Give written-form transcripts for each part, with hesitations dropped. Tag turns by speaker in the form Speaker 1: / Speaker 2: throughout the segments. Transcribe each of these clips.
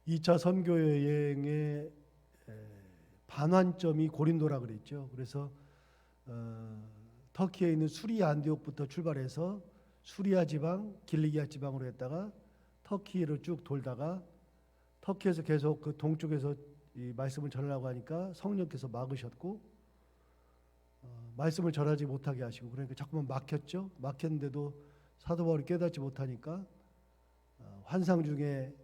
Speaker 1: 2차 선교 여행의 반환점이 고린도라 그랬죠. 그래서 터키에 있는 수리아 안디옥부터 출발해서 수리아 지방, 길리기아 지방으로 했다가 터키로 쭉 돌다가 터키에서 계속 그 동쪽에서 이 말씀을 전하려고 하니까 성령께서 막으셨고 말씀을 전하지 못하게 하시고, 그러니까 자꾸만 막혔죠. 막혔는데도 사도 바울이 깨닫지 못하니까 환상 중에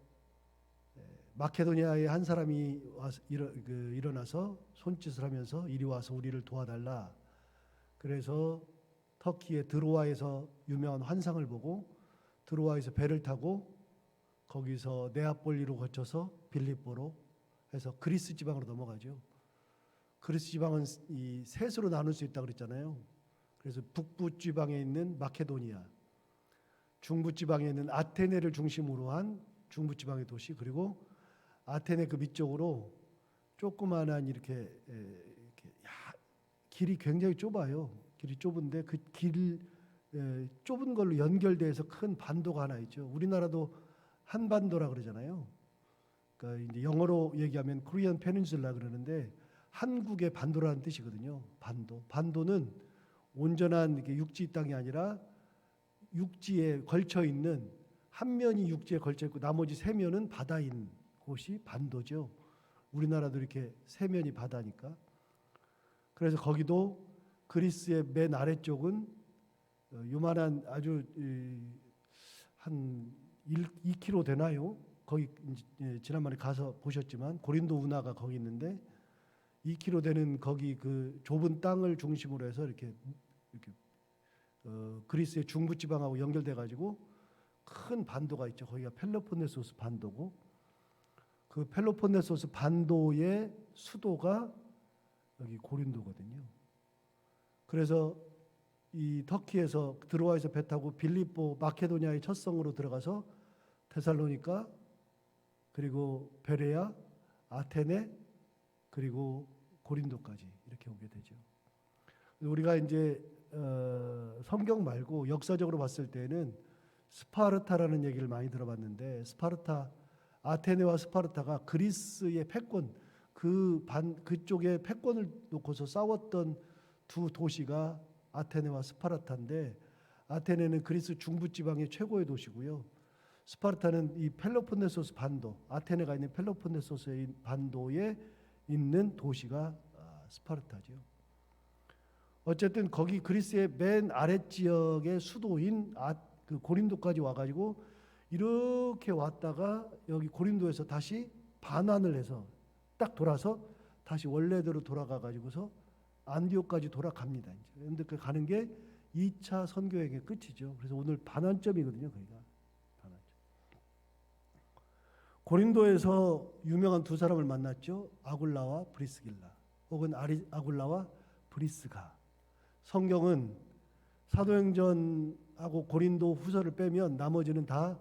Speaker 1: 마케도니아의 한 사람이 와서 일어나서 손짓을 하면서 이리 와서 우리를 도와달라. 그래서 터키의 드로아에서 유명한 환상을 보고 드로아에서 배를 타고 거기서 네아폴리로 거쳐서 빌립보로 해서 그리스 지방으로 넘어가죠. 그리스 지방은 이 셋으로 나눌 수 있다고 그랬잖아요. 그래서 북부 지방에 있는 마케도니아, 중부 지방에 있는 아테네를 중심으로 한 중부 지방의 도시, 그리고 아테네 그 밑쪽으로 조그만한 이렇게 길이 굉장히 좁아요. 길이 좁은데 그 길 좁은 걸로 연결돼서 큰 반도가 하나 있죠. 우리나라도 한반도라 그러잖아요. 그러니까 이제 영어로 얘기하면 코리안 페닌슐라 그러는데 한국의 반도라는 뜻이거든요. 반도. 반도는 온전한 이렇게 육지 땅이 아니라 육지에 걸쳐 있는, 한 면이 육지에 걸쳐 있고 나머지 세 면은 바다인 곳이 반도죠. 우리나라도 이렇게 세 면이 바다니까. 그래서 거기도 그리스의 맨 아래쪽은 요만한 아주 한 2km 되나요? 거기 지난번에 가서 보셨지만 고린도 운하가 거기 있는데 2km 되는 거기 그 좁은 땅을 중심으로 해서 이렇게 그리스의 중부 지방하고 연결돼 가지고 큰 반도가 있죠. 거기가 펠로폰네소스 반도고, 그 펠로폰네소스 반도의 수도가 여기 고린도거든요. 그래서 이 터키에서 드로아에서 배 타고 빌립보 마케도니아의 첫 성으로 들어가서 데살로니가, 그리고 베레아, 아테네, 그리고 고린도까지 이렇게 오게 되죠. 우리가 이제 성경 말고 역사적으로 봤을 때는 스파르타라는 얘기를 많이 들어봤는데, 스파르타, 아테네와 스파르타가 그리스의 패권, 그쪽에 패권을 놓고서 싸웠던 두 도시가 아테네와 스파르타인데, 아테네는 그리스 중부 지방의 최고의 도시고요. 스파르타는 이 펠로폰네소스 반도, 아테네가 있는 펠로폰네소스 반도에 있는 도시가 스파르타죠. 어쨌든 거기 그리스의 맨 아래 지역의 수도인 그 고린도까지 와가지고 이렇게 왔다가 여기 고린도에서 다시 반환을 해서 딱 돌아서 다시 원래대로 돌아가 가지고서 안디옥까지 돌아갑니다. 그런데 그 가는 게 2차 선교행의 끝이죠. 그래서 오늘 반환점이거든요. 거기가 반환점. 고린도에서 유명한 두 사람을 만났죠. 아굴라와 브리스길라, 혹은 아굴라와 브리스가. 성경은 사도행전하고 고린도 후서를 빼면 나머지는 다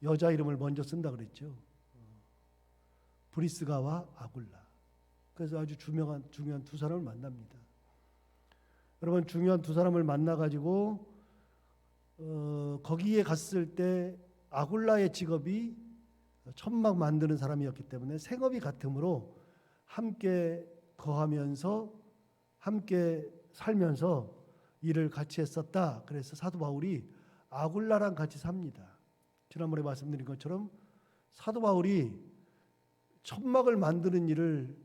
Speaker 1: 여자 이름을 먼저 쓴다 그랬죠. 브리스가와 아굴라. 그래서 아주 중요한 두 사람을 만납니다. 여러분, 중요한 두 사람을 만나가지고 거기에 갔을 때 아굴라의 직업이 천막 만드는 사람이었기 때문에 생업이 같으므로 함께 거하면서 함께 살면서 일을 같이 했었다. 그래서 사도 바울이 아굴라랑 같이 삽니다. 지난번에 말씀드린 것처럼 사도 바울이 천막을 만드는 일을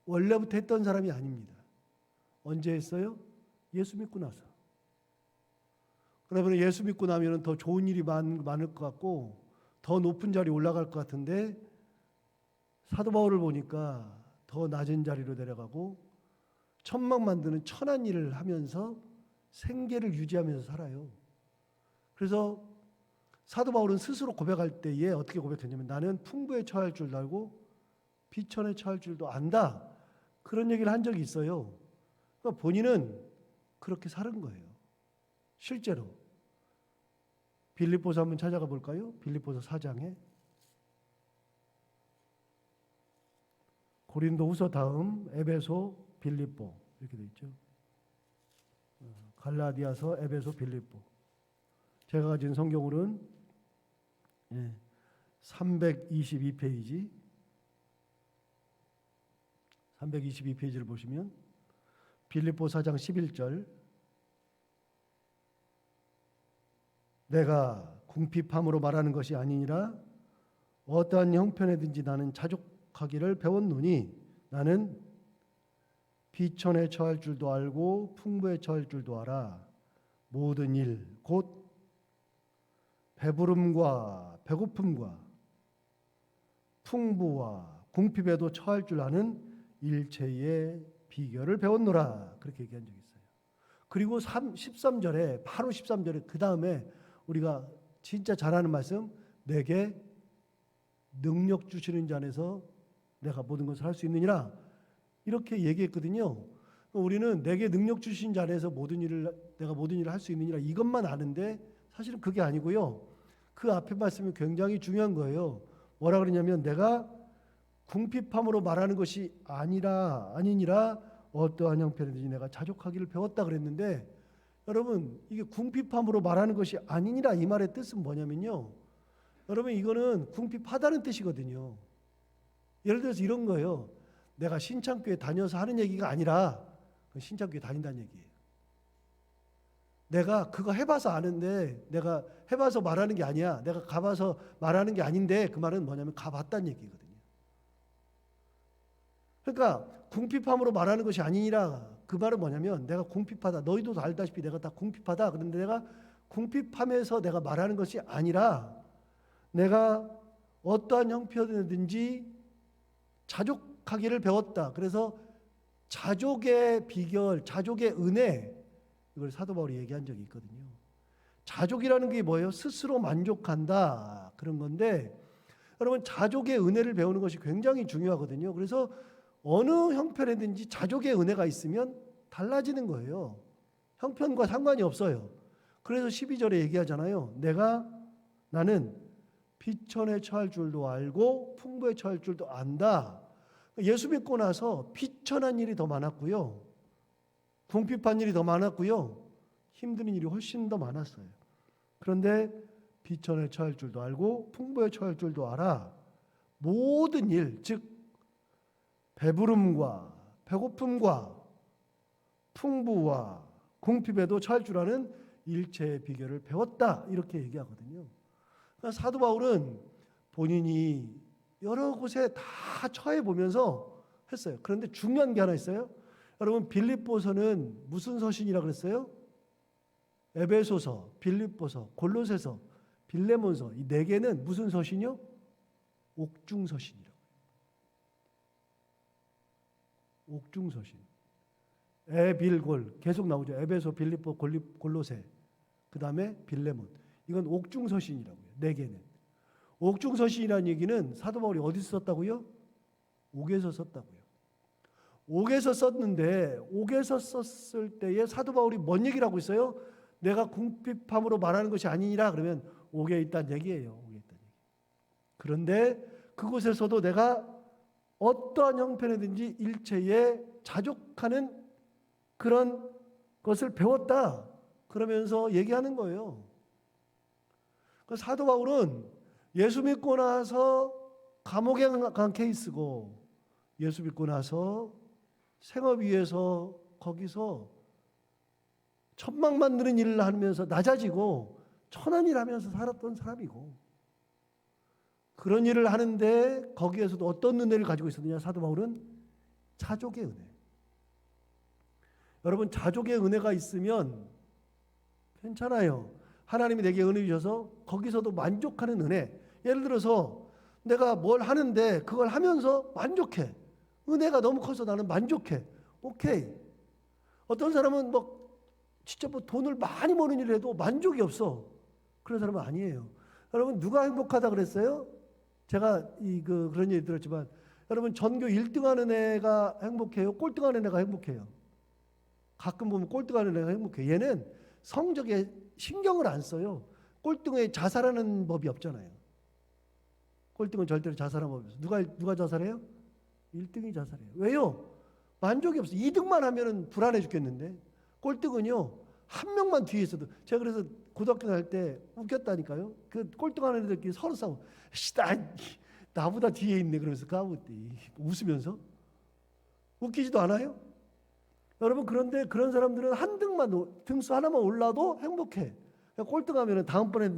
Speaker 1: 원래부터 했던 사람이 아닙니다. 언제 했어요? 예수 믿고 나서. 그러면 예수 믿고 나면 더 좋은 일이 많을 것 같고 더 높은 자리에 올라갈 것 같은데, 사도 바울을 보니까 더 낮은 자리로 내려가고 천막 만드는 천한 일을 하면서 생계를 유지하면서 살아요. 그래서 사도 바울은 스스로 고백할 때에 어떻게 고백했냐면, 나는 풍부에 처할 줄 알고 비천에 처할 줄도 안다. 그런 얘기를 한 적이 있어요. 그러니까 본인은 그렇게 사는 거예요. 실제로. 빌립보서 한번 찾아가 볼까요? 빌립보서 4장에 고린도 후서 다음 에베소, 빌립보 이렇게 돼 있죠. 갈라디아서, 에베소, 빌립보. 제가 가진 성경으로는 322페이지 322페이지를 보시면 빌립보 4장 11절 내가 궁핍함으로 말하는 것이 아니니라 어떠한 형편에든지 나는 자족하기를 배웠노니 나는 비천에 처할 줄도 알고 풍부에 처할 줄도 알아 모든 일 곧 배부름과 배고픔과 풍부와 궁핍에도 처할 줄 아는 일체의 비결을 배웠노라 그렇게 얘기한 적이 있어요. 그리고 13절에 바로 13절에 그 다음에 우리가 진짜 잘하는 말씀 내게 능력 주시는 자 안에서 내가 모든 것을 할 수 있느니라 이렇게 얘기했거든요. 우리는 내게 능력 주신 자 안에서 내가 모든 일을 할 수 있느니라 이것만 아는데 사실은 그게 아니고요. 그 앞에 말씀이 굉장히 중요한 거예요. 뭐라 그러냐면 내가 궁핍함으로 말하는 것이 아니니라 어떠한 형편이든지 내가 자족하기를 배웠다 그랬는데 여러분 이게 궁핍함으로 말하는 것이 아니니라 이 말의 뜻은 뭐냐면요. 여러분 이거는 궁핍하다는 뜻이거든요. 예를 들어서 이런 거예요. 내가 신창교회 다녀서 하는 얘기가 아니라 신창교회 다닌다는 얘기예요. 내가 그거 해봐서 아는데 내가 해봐서 말하는 게 아니야. 내가 가봐서 말하는 게 아닌데 그 말은 뭐냐면 가봤다는 얘기거든요. 그러니까 궁핍함으로 말하는 것이 아니니라 그 말은 뭐냐면 내가 궁핍하다. 너희도 알다시피 내가 다 궁핍하다. 그런데 내가 궁핍함에서 내가 말하는 것이 아니라 내가 어떠한 형편이든지 자족하기를 배웠다. 그래서 자족의 비결, 자족의 은혜 이걸 사도 바울이 얘기한 적이 있거든요. 자족이라는 게 뭐예요? 스스로 만족한다 그런 건데 여러분 자족의 은혜를 배우는 것이 굉장히 중요하거든요. 그래서 어느 형편에든지 자족의 은혜가 있으면 달라지는 거예요. 형편과 상관이 없어요. 그래서 12절에 얘기하잖아요. 나는 비천에 처할 줄도 알고 풍부에 처할 줄도 안다. 예수 믿고 나서 비천한 일이 더 많았고요. 궁핍한 일이 더 많았고요. 힘든 일이 훨씬 더 많았어요. 그런데 비천에 처할 줄도 알고 풍부에 처할 줄도 알아. 모든 일, 즉 배부름과 배고픔과 풍부와 궁핍에도 처할 줄 아는 일체의 비결을 배웠다. 이렇게 얘기하거든요. 그러니까 사도 바울은 본인이 여러 곳에 다 처해 보면서 했어요. 그런데 중요한 게 하나 있어요. 여러분 빌립보서는 무슨 서신이라고 그랬어요? 에베소서, 빌립보서, 골로새서, 빌레몬서 이 네 개는 무슨 서신이요? 옥중서신이라고. 옥중서신. 에빌골 계속 나오죠. 에베소, 빌립보, 골로새. 그다음에 빌레몬. 이건 옥중서신이라고요. 네 개는. 옥중서신이라는 얘기는 사도 바울이 어디서 썼다고요? 옥에서 썼다고요. 옥에서 썼는데 옥에서 썼을 때에 사도 바울이 뭔 얘기를 하고 있어요? 내가 궁핍함으로 말하는 것이 아니니라 그러면 옥에 있다는 얘기예요. 옥에 있다는 얘기. 그런데 그곳에서도 내가 어떠한 형편이든지 일체에 자족하는 그런 것을 배웠다. 그러면서 얘기하는 거예요. 사도 바울은 예수 믿고 나서 감옥에 간 케이스고 예수 믿고 나서 생업위에서 거기서 천막 만드는 일을 하면서 낮아지고 천한 일 하면서 살았던 사람이고 그런 일을 하는데 거기에서도 어떤 은혜를 가지고 있었느냐 사도 바울은 자족의 은혜. 여러분 자족의 은혜가 있으면 괜찮아요. 하나님이 내게 은혜 주셔서 거기서도 만족하는 은혜. 예를 들어서 내가 뭘 하는데 그걸 하면서 만족해. 은혜가 너무 커서 나는 만족해. 오케이. 어떤 사람은 진짜 돈을 많이 버는 일을 해도 만족이 없어. 그런 사람은 아니에요. 여러분 누가 행복하다 그랬어요? 제가 그런 얘기 들었지만 여러분 전교 1등하는 애가 행복해요? 꼴등하는 애가 행복해요? 가끔 보면 꼴등하는 애가 행복해요. 얘는 성적에 신경을 안 써요. 꼴등에 자살하는 법이 없잖아요. 꼴등은 절대로 자살하는 법이 없어요. 누가 자살해요? 1등이 자살해요. 왜요? 만족이 없어요. 2등만 하면은 불안해 죽겠는데 꼴등은요 한 명만 뒤에 있어도 제가 그래서 고등학교 다닐 때 웃겼다니까요. 그 꼴등하는 애들끼리 서로 싸워. 나보다 뒤에 있네 그러면서 까고 웃으면서 웃기지도 않아요? 여러분, 그런데 그런 사람들은 등수 하나만 올라도 행복해. 꼴등하면 다음번에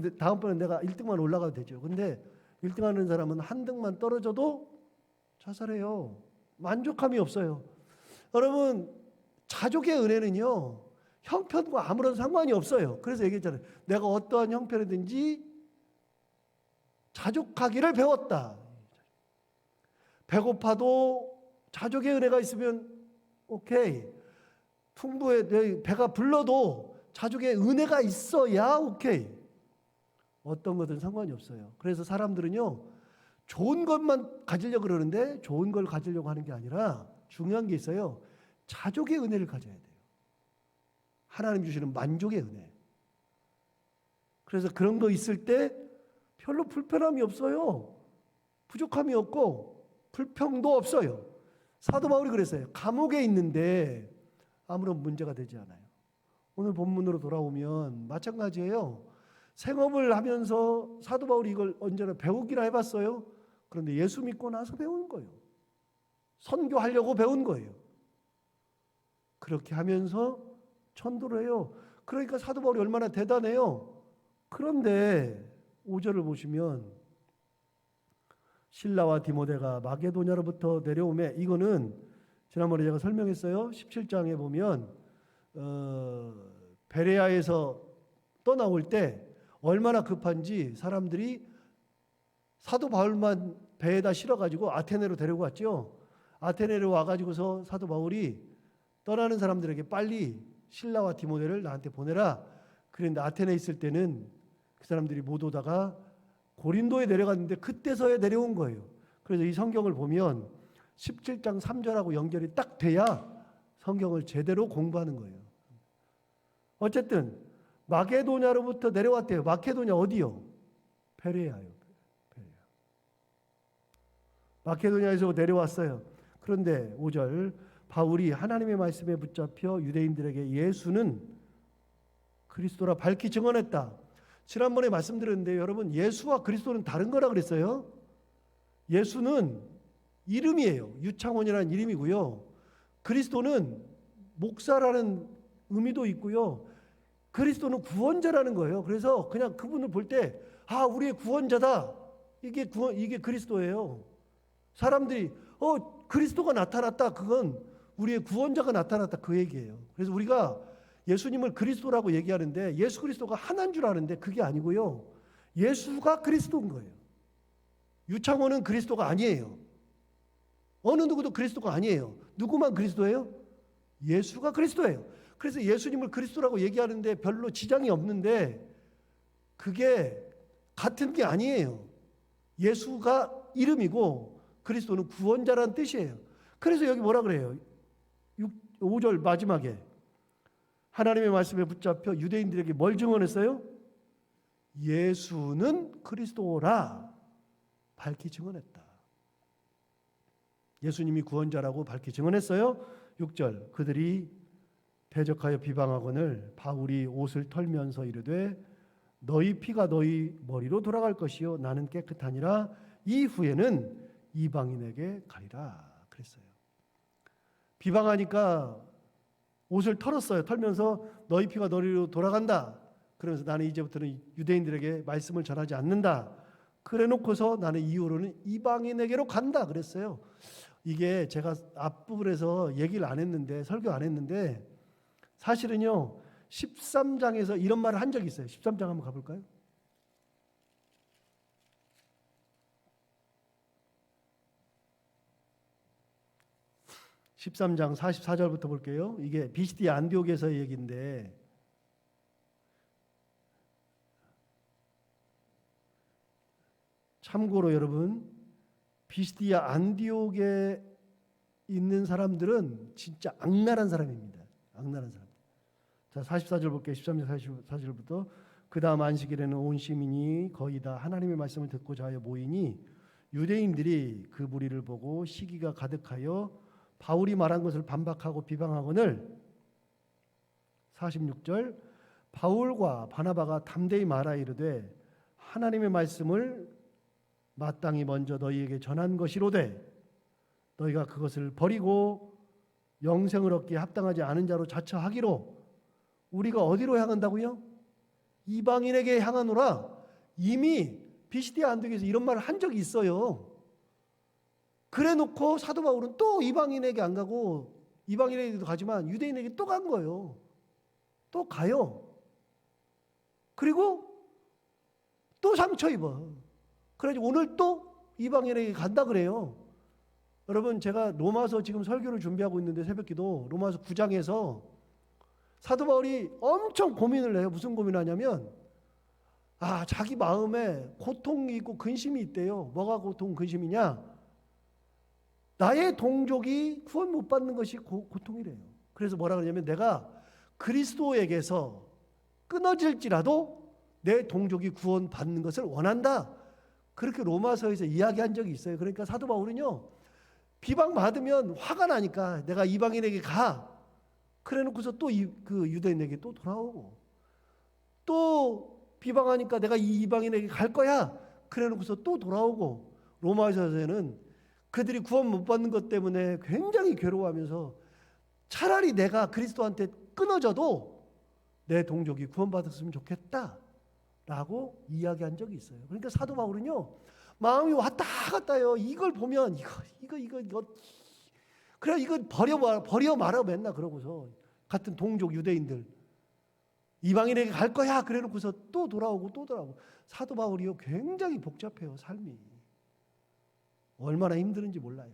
Speaker 1: 내가 1등만 올라가도 되죠. 근데 1등하는 사람은 한 등만 떨어져도 자살해요. 만족감이 없어요. 여러분, 자족의 은혜는요, 형편과 아무런 상관이 없어요. 그래서 얘기했잖아요. 내가 어떠한 형편이든지 자족하기를 배웠다. 배고파도 자족의 은혜가 있으면 오케이. 풍부해, 내 배가 불러도 자족의 은혜가 있어야 오케이. 어떤 것은 상관이 없어요. 그래서 사람들은요, 좋은 것만 가지려고 그러는데 좋은 걸 가지려고 하는 게 아니라 중요한 게 있어요. 자족의 은혜를 가져야 돼요. 하나님 주시는 만족의 은혜. 그래서 그런 거 있을 때 별로 불편함이 없어요. 부족함이 없고 불평도 없어요. 사도 바울이 그랬어요. 감옥에 있는데 아무런 문제가 되지 않아요. 오늘 본문으로 돌아오면 마찬가지예요. 생업을 하면서 사도 바울이 이걸 언제나 배우기나 해봤어요. 그런데 예수 믿고 나서 배운 거예요. 선교하려고 배운 거예요. 그렇게 하면서 전도를 해요. 그러니까 사도 바울이 얼마나 대단해요. 그런데 5절을 보시면 실라와 디모데가 마게도냐로부터 내려오매, 이거는 지난번에 제가 설명했어요. 17장에 보면 베레아에서 떠나올 때 얼마나 급한지 사람들이 사도 바울만 배에다 실어가지고 아테네로 데리고 왔죠. 아테네로 와가지고서 사도 바울이 떠나는 사람들에게 빨리 실라와 디모데를 나한테 보내라. 그런데 아테네에 있을 때는 그 사람들이 못 오다가 고린도에 내려갔는데 그때서야 내려온 거예요. 그래서 이 성경을 보면 17장 3절하고 연결이 딱 돼야 성경을 제대로 공부하는 거예요. 어쨌든 마게도냐로부터 내려왔대요. 마케도냐 어디요? 베레아요. 베레아. 마케도냐에서 내려왔어요. 그런데 5절, 바울이 하나님의 말씀에 붙잡혀 유대인들에게 예수는 그리스도라 밝히 증언했다. 지난번에 말씀드렸는데 여러분, 예수와 그리스도는 다른 거라 그랬어요. 예수는 이름이에요. 유창원이라는 이름이고요. 그리스도는 목사라는 의미도 있고요. 그리스도는 구원자라는 거예요. 그래서 그냥 그분을 볼 때 우리의 구원자다. 이게 그리스도예요. 사람들이 그리스도가 나타났다. 그건 우리의 구원자가 나타났다. 그 얘기예요. 그래서 우리가 예수님을 그리스도라고 얘기하는데 예수 그리스도가 하나인 줄 아는데 그게 아니고요. 예수가 그리스도인 거예요. 유창호는 그리스도가 아니에요. 어느 누구도 그리스도가 아니에요. 누구만 그리스도예요? 예수가 그리스도예요. 그래서 예수님을 그리스도라고 얘기하는데 별로 지장이 없는데 그게 같은 게 아니에요. 예수가 이름이고 그리스도는 구원자라는 뜻이에요. 그래서 여기 뭐라 그래요? 5절 마지막에 하나님의 말씀에 붙잡혀 유대인들에게 뭘 증언했어요? 예수는 그리스도라 밝히 증언했다. 예수님이 구원자라고 밝히 증언했어요. 6절, 그들이 대적하여 비방하거늘 바울이 옷을 털면서 이르되 너희 피가 너희 머리로 돌아갈 것이요 나는 깨끗하니라. 이후에는 이방인에게 가리라 그랬어요. 비방하니까 옷을 털었어요. 털면서 너희 피가 너희로 돌아간다. 그러면서 나는 이제부터는 유대인들에게 말씀을 전하지 않는다. 그래 놓고서 나는 이후로는 이방인에게로 간다 그랬어요. 이게 제가 앞부분에서 얘기를 안 했는데, 설교 안 했는데 사실은요 13장에서 이런 말을 한 적이 있어요. 13장 한번 가볼까요? (13장) 44절부터 볼게요. 이게 비시디아 안디옥에서의 얘기인데, 참고로 여러분, 비시디아 안디옥에 있는 사람들은 진짜 악랄한 사람입니다. 악랄한 사람. 자, 44절 볼게요. 13절 44절부터. 그 다음 안식일에는 온 시민이 거의 다 하나님의 말씀을 듣고자 하여 모이니 유대인들이 그 무리를 보고 시기가 가득하여 바울이 말한 것을 반박하고 비방하거늘. 46절, 바울과 바나바가 담대히 말하 이르되 하나님의 말씀을 마땅히 먼저 너희에게 전한 것이로되 너희가 그것을 버리고 영생을 얻기에 합당하지 않은 자로 자처하기로 우리가 어디로 향한다고요? 이방인에게 향하노라. 이미 비시디아 안독에서 이런 말을 한 적이 있어요. 그래 놓고 사도 바울은 또 이방인에게 안 가고 이방인에게도 가지만 유대인에게 또 간 거예요. 또 가요. 그리고 또 상처 입어. 그래가지고 오늘 또 이방인에게 간다 그래요. 여러분, 제가 로마서 지금 설교를 준비하고 있는데 새벽기도 로마서 9장에서 사도 바울이 엄청 고민을 해요. 무슨 고민하냐면 자기 마음에 고통이 있고 근심이 있대요. 뭐가 고통 근심이냐? 나의 동족이 구원 못 받는 것이 고통이래요. 그래서 뭐라 그러냐면 내가 그리스도에게서 끊어질지라도 내 동족이 구원 받는 것을 원한다. 그렇게 로마서에서 이야기한 적이 있어요. 그러니까 사도 바울은요, 비방받으면 화가 나니까 내가 이방인에게 가. 그래 놓고서 또 그 유대인에게 또 돌아오고, 또 비방하니까 내가 이 이방인에게 갈 거야. 그래 놓고서 또 돌아오고, 로마서에서는 그들이 구원 못 받는 것 때문에 굉장히 괴로워하면서 차라리 내가 그리스도한테 끊어져도 내 동족이 구원받았으면 좋겠다라고 이야기한 적이 있어요. 그러니까 사도 바울은요, 마음이 왔다 갔다요. 이걸 보면 이거 그래 이거 버려 말아 맨날 그러고서 같은 동족 유대인들 이방인에게 갈 거야 그래 놓고서 또 돌아오고 또 돌아오고. 사도 바울이요 굉장히 복잡해요. 삶이 얼마나 힘든지 몰라요.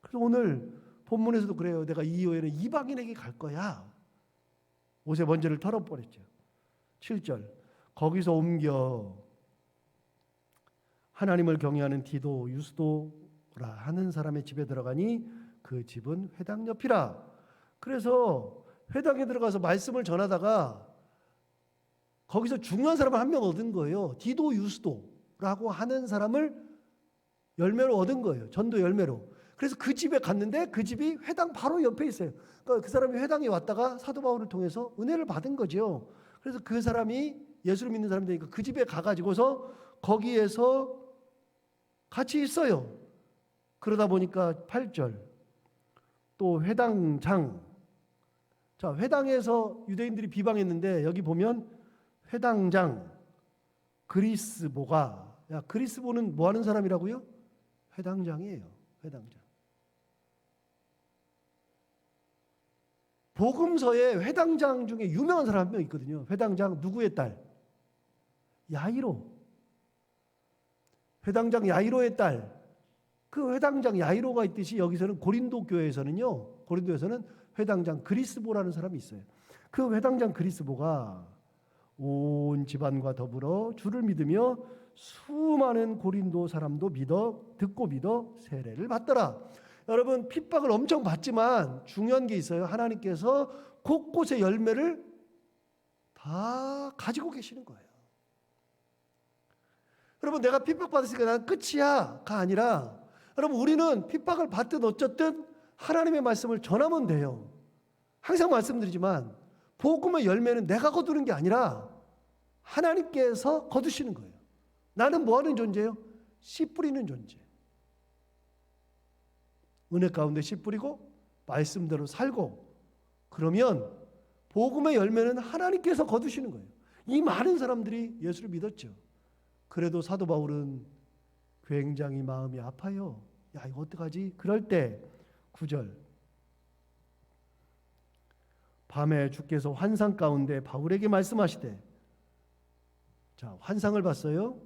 Speaker 1: 그래서 오늘 본문에서도 그래요. 내가 이후에는 이방인에게 갈 거야. 옷의 먼지를 털어버렸죠. 7절 거기서 옮겨 하나님을 경외하는 디도 유스도라 하는 사람의 집에 들어가니 그 집은 회당 옆이라. 그래서 회당에 들어가서 말씀을 전하다가 거기서 중요한 사람을 한 명 얻은 거예요. 디도 유스도라고 하는 사람을 열매로 얻은 거예요. 전도 열매로. 그래서 그 집에 갔는데 그 집이 회당 바로 옆에 있어요. 그러니까 그 사람이 회당에 왔다가 사도 바울을 통해서 은혜를 받은 거죠. 그래서 그 사람이 예수를 믿는 사람이 되니까 그 집에 가가지고서 거기에서 같이 있어요. 그러다 보니까 8절 또 회당장. 자, 회당에서 유대인들이 비방했는데 여기 보면 회당장 그리스보가, 그리스보는 뭐 하는 사람이라고요? 회당장이에요. 회당장. 복음서에 회당장 중에 유명한 사람 한 명 있거든요. 회당장 누구의 딸? 야이로. 회당장 야이로의 딸. 그 회당장 야이로가 있듯이 여기서는 고린도 교회에서는요. 고린도에서는 회당장 그리스보라는 사람이 있어요. 그 회당장 그리스보가 온 집안과 더불어 주를 믿으며 수많은 고린도 사람도 듣고 믿어 세례를 받더라. 여러분, 핍박을 엄청 받지만 중요한 게 있어요. 하나님께서 곳곳에 열매를 다 가지고 계시는 거예요. 여러분, 내가 핍박받았으니까 난 끝이야가 아니라, 여러분, 우리는 핍박을 받든 어쨌든 하나님의 말씀을 전하면 돼요. 항상 말씀드리지만 복음의 열매는 내가 거두는 게 아니라 하나님께서 거두시는 거예요. 나는 뭐 하는 존재예요? 씨 뿌리는 존재. 은혜 가운데 씨 뿌리고 말씀대로 살고, 그러면 복음의 열매는 하나님께서 거두시는 거예요. 이 많은 사람들이 예수를 믿었죠. 그래도 사도 바울은 굉장히 마음이 아파요. 야, 이거 어떡하지? 그럴 때 9절 밤에 주께서 환상 가운데 바울에게 말씀하시되. 자, 환상을 봤어요.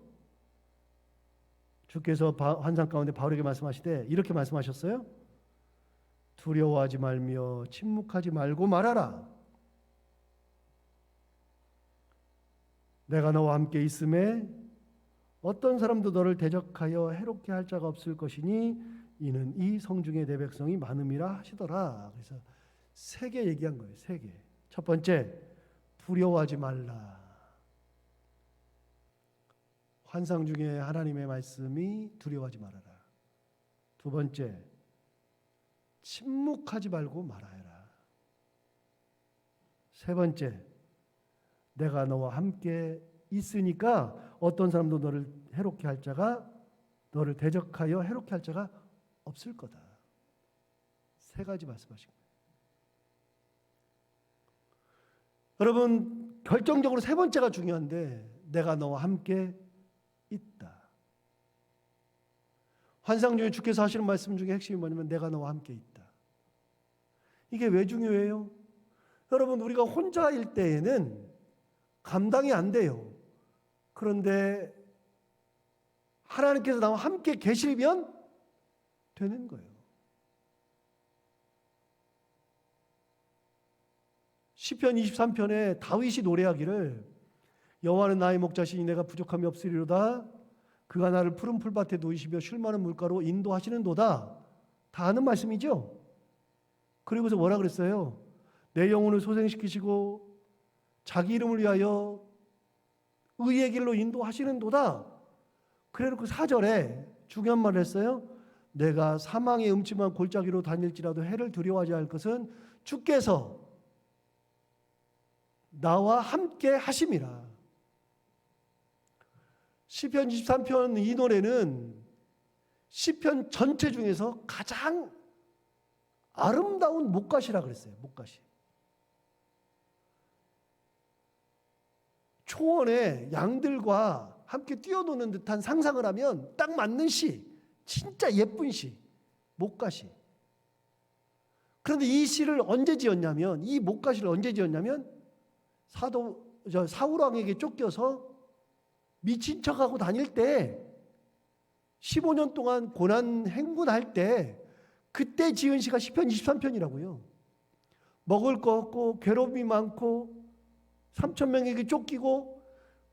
Speaker 1: 주께서 환상 가운데 바울에게 말씀하시되 이렇게 말씀하셨어요. 두려워하지 말며 침묵하지 말고 말하라. 내가 너와 함께 있음에 어떤 사람도 너를 대적하여 해롭게 할 자가 없을 것이니 이는 이 성중에 내 백성이 많음이라 하시더라. 그래서 세 개 얘기한 거예요. 세 개. 첫 번째, 두려워하지 말라. 환상 중에 하나님의 말씀이 두려워하지 말아라. 두 번째, 침묵하지 말고 말하여라. 세 번째, 내가 너와 함께 있으니까 어떤 사람도 너를 해롭게 할 자가, 너를 대적하여 해롭게 할 자가 없을 거다. 세 가지 말씀하신 거예요. 여러분, 결정적으로 세 번째가 중요한데, 내가 너와 함께 있다. 환상 중에 주께서 하시는 말씀 중에 핵심이 뭐냐면 내가 너와 함께 있다. 이게 왜 중요해요? 여러분, 우리가 혼자일 때에는 감당이 안 돼요. 그런데 하나님께서 나와 함께 계시면 되는 거예요. 시편 23편에 다윗이 노래하기를 여호와는 나의 목자시니 내가 부족함이 없으리로다. 그가 나를 푸른 풀밭에 누이시며 쉴 만한 물가로 인도하시는도다. 다 아는 말씀이죠. 그리고서 뭐라 그랬어요? 내 영혼을 소생시키시고 자기 이름을 위하여 의의 길로 인도하시는도다. 그래놓고 4절에 중요한 말을 했어요. 내가 사망의 음침한 골짜기로 다닐지라도 해를 두려워하지 않을 것은 주께서 나와 함께 하심이라. 시편 23편 이 노래는 시편 전체 중에서 가장 아름다운 목가시라 그랬어요. 목가시. 초원에 양들과 함께 뛰어노는 듯한 상상을 하면 딱 맞는 시, 진짜 예쁜 시, 목가시. 그런데 이 시를 언제 지었냐면, 이 목가시를 언제 지었냐면 사울 왕에게 쫓겨서 미친 척하고 다닐 때 15년 동안 고난 행군할 때 그때 지은 시가 시편 23편이라고요. 먹을 거 없고 괴로움이 많고 3,000명에게 쫓기고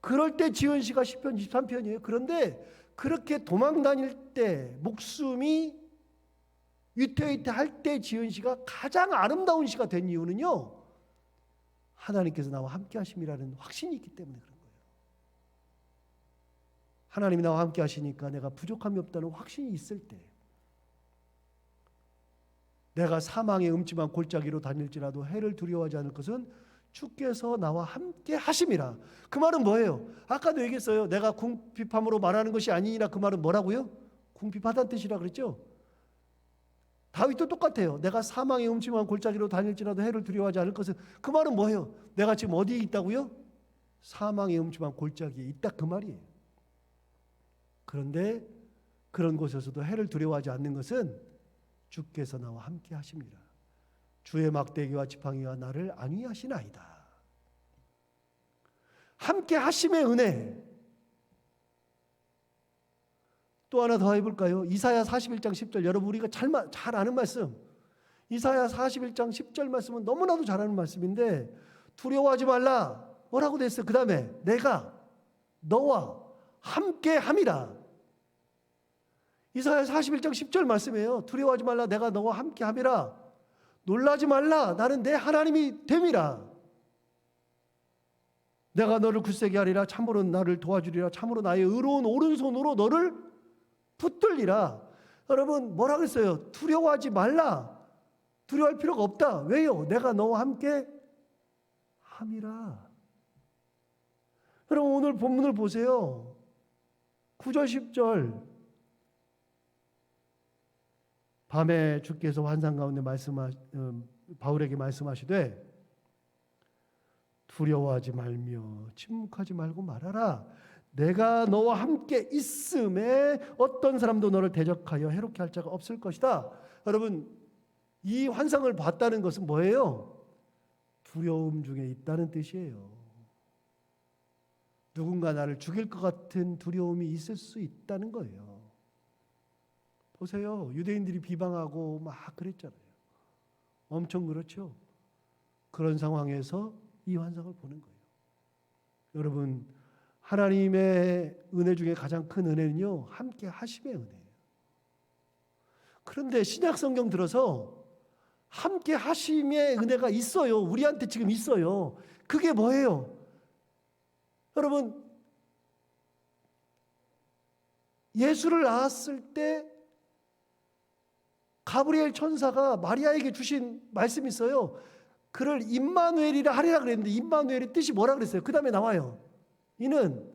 Speaker 1: 그럴 때 지은 시가 시편 23편이에요. 그런데 그렇게 도망 다닐 때 목숨이 위태위태할 때 지은 시가 가장 아름다운 시가 된 이유는요, 하나님께서 나와 함께 하심이라는 확신이 있기 때문에 그런 거예요. 하나님이 나와 함께 하시니까 내가 부족함이 없다는 확신이 있을 때, 내가 사망의 음침한 골짜기로 다닐지라도 해를 두려워하지 않을 것은 주께서 나와 함께 하심이라. 그 말은 뭐예요? 아까도 얘기했어요. 내가 궁핍함으로 말하는 것이 아니니라. 그 말은 뭐라고요? 궁핍하다는 뜻이라 그랬죠. 다윗도 똑같아요. 내가 사망의 음침한 골짜기로 다닐지라도 해를 두려워하지 않을 것은, 그 말은 뭐예요? 내가 지금 어디에 있다고요? 사망의 음침한 골짜기에 있다, 그 말이에요. 그런데 그런 곳에서도 해를 두려워하지 않는 것은 주께서 나와 함께 하십니다. 주의 막대기와 지팡이가 나를 안위하시나이다. 함께 하심의 은혜. 또 하나 더 해볼까요? 이사야 41장 10절. 여러분, 우리가 잘 아는 말씀. 이사야 41장 10절 말씀은 너무나도 잘 아는 말씀인데, 두려워하지 말라. 뭐라고 돼 있어요? 그 다음에 내가 너와 함께 함이라. 이사야 41장 10절 말씀이에요. 두려워하지 말라. 내가 너와 함께 함이라. 놀라지 말라. 나는 내 하나님이 됨이라. 내가 너를 굳세게 하리라. 참으로 나를 도와주리라. 참으로 나의 의로운 오른손으로 너를 붙들리라. 여러분, 뭐라 그랬어요? 두려워하지 말라. 두려워할 필요가 없다. 왜요? 내가 너와 함께 함이라. 여러분, 오늘 본문을 보세요. 9절 10절. 밤에 주께서 환상 가운데 바울에게 말씀하시되 두려워하지 말며 침묵하지 말고 말하라. 내가 너와 함께 있음에 어떤 사람도 너를 대적하여 해롭게 할 자가 없을 것이다. 여러분, 이 환상을 봤다는 것은 뭐예요? 두려움 중에 있다는 뜻이에요. 누군가 나를 죽일 것 같은 두려움이 있을 수 있다는 거예요. 보세요. 유대인들이 비방하고 막 그랬잖아요. 엄청 그렇죠. 그런 상황에서 이 환상을 보는 거예요. 여러분, 하나님의 은혜 중에 가장 큰 은혜는요, 함께 하심의 은혜예요. 그런데 신약 성경 들어서 함께 하심의 은혜가 있어요. 우리한테 지금 있어요. 그게 뭐예요? 여러분, 예수를 낳았을 때 가브리엘 천사가 마리아에게 주신 말씀이 있어요. 그를 임마누엘이라 하리라 그랬는데, 임마누엘의 뜻이 뭐라 그랬어요? 그 다음에 나와요. 이는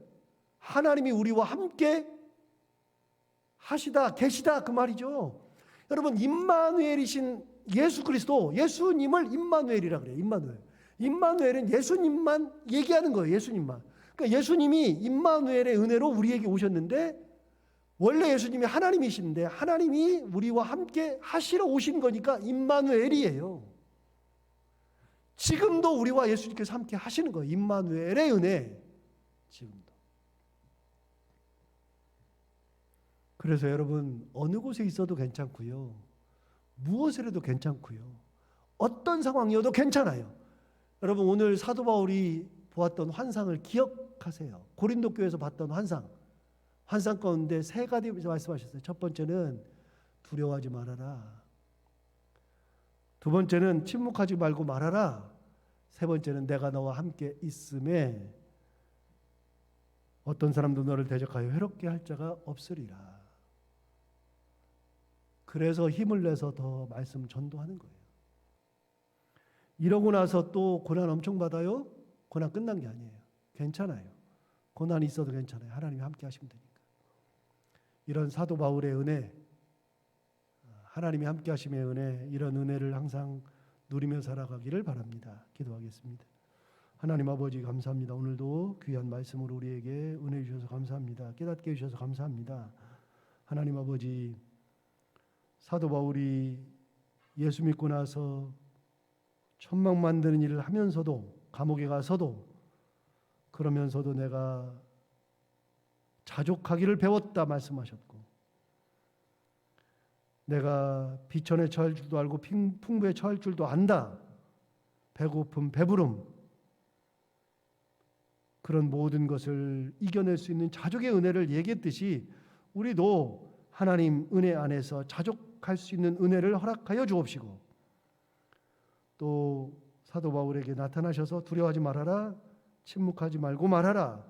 Speaker 1: 하나님이 우리와 함께 하시다, 계시다, 그 말이죠. 여러분, 임마누엘이신 예수 그리스도, 예수님을 임마누엘이라 그래요. 임마누엘. 임마누엘은 예수님만 얘기하는 거예요. 예수님만. 그러니까 예수님이 임마누엘의 은혜로 우리에게 오셨는데, 원래 예수님이 하나님이신데 하나님이 우리와 함께 하시러 오신 거니까 임마누엘이에요. 지금도 우리와 예수님께서 함께 하시는 거예요. 임마누엘의 은혜. 지금도. 그래서 여러분, 어느 곳에 있어도 괜찮고요, 무엇을 해도 괜찮고요, 어떤 상황이어도 괜찮아요. 여러분, 오늘 사도 바울이 보았던 환상을 기억하세요. 고린도 교회에서 봤던 환상 가운데 세 가지 말씀하셨어요. 첫 번째는 두려워하지 말아라. 두 번째는 침묵하지 말고 말하라. 세 번째는 내가 너와 함께 있음에 어떤 사람도 너를 대적하여 해롭게 할 자가 없으리라. 그래서 힘을 내서 더 말씀 전도하는 거예요. 이러고 나서 또 고난 엄청 받아요? 고난 끝난 게 아니에요. 괜찮아요. 고난이 있어도 괜찮아요. 하나님이 함께 하시면 되니까. 이런 사도 바울의 은혜, 하나님이 함께 하심의 은혜, 이런 은혜를 항상 누리며 살아가기를 바랍니다. 기도하겠습니다. 하나님 아버지, 감사합니다. 오늘도 귀한 말씀으로 우리에게 은혜 주셔서 감사합니다. 깨닫게 해주셔서 감사합니다. 하나님 아버지, 사도 바울이 예수 믿고 나서 천막 만드는 일을 하면서도, 감옥에 가서도, 그러면서도 내가 자족하기를 배웠다 말씀하셨고, 내가 비천에 처할 줄도 알고 풍부에 처할 줄도 안다. 배고픔, 배부름, 그런 모든 것을 이겨낼 수 있는 자족의 은혜를 얘기했듯이 우리도 하나님 은혜 안에서 자족할 수 있는 은혜를 허락하여 주옵시고, 또 사도 바울에게 나타나셔서 두려워하지 말아라, 침묵하지 말고 말하라,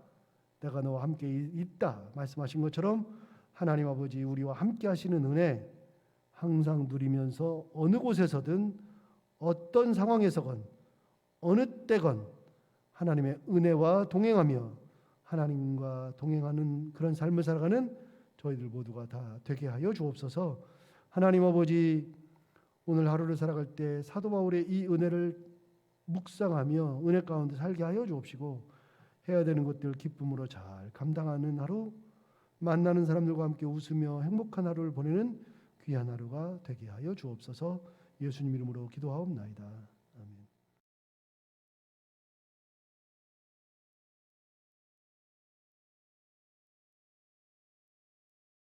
Speaker 1: 내가 너와 함께 있다 말씀하신 것처럼 하나님 아버지, 우리와 함께 하시는 은혜 항상 누리면서 어느 곳에서든 어떤 상황에서건 어느 때건 하나님의 은혜와 동행하며 하나님과 동행하는 그런 삶을 살아가는 저희들 모두가 다 되게 하여 주옵소서. 하나님 아버지, 오늘 하루를 살아갈 때 사도 바울의 이 은혜를 묵상하며 은혜 가운데 살게 하여 주옵시고, 해야 되는 것들 기쁨으로 잘 감당하는 하루, 만나는 사람들과 함께 웃으며 행복한 하루를 보내는 귀한 하루가 되게 하여 주옵소서. 예수님 이름으로 기도하옵나이다.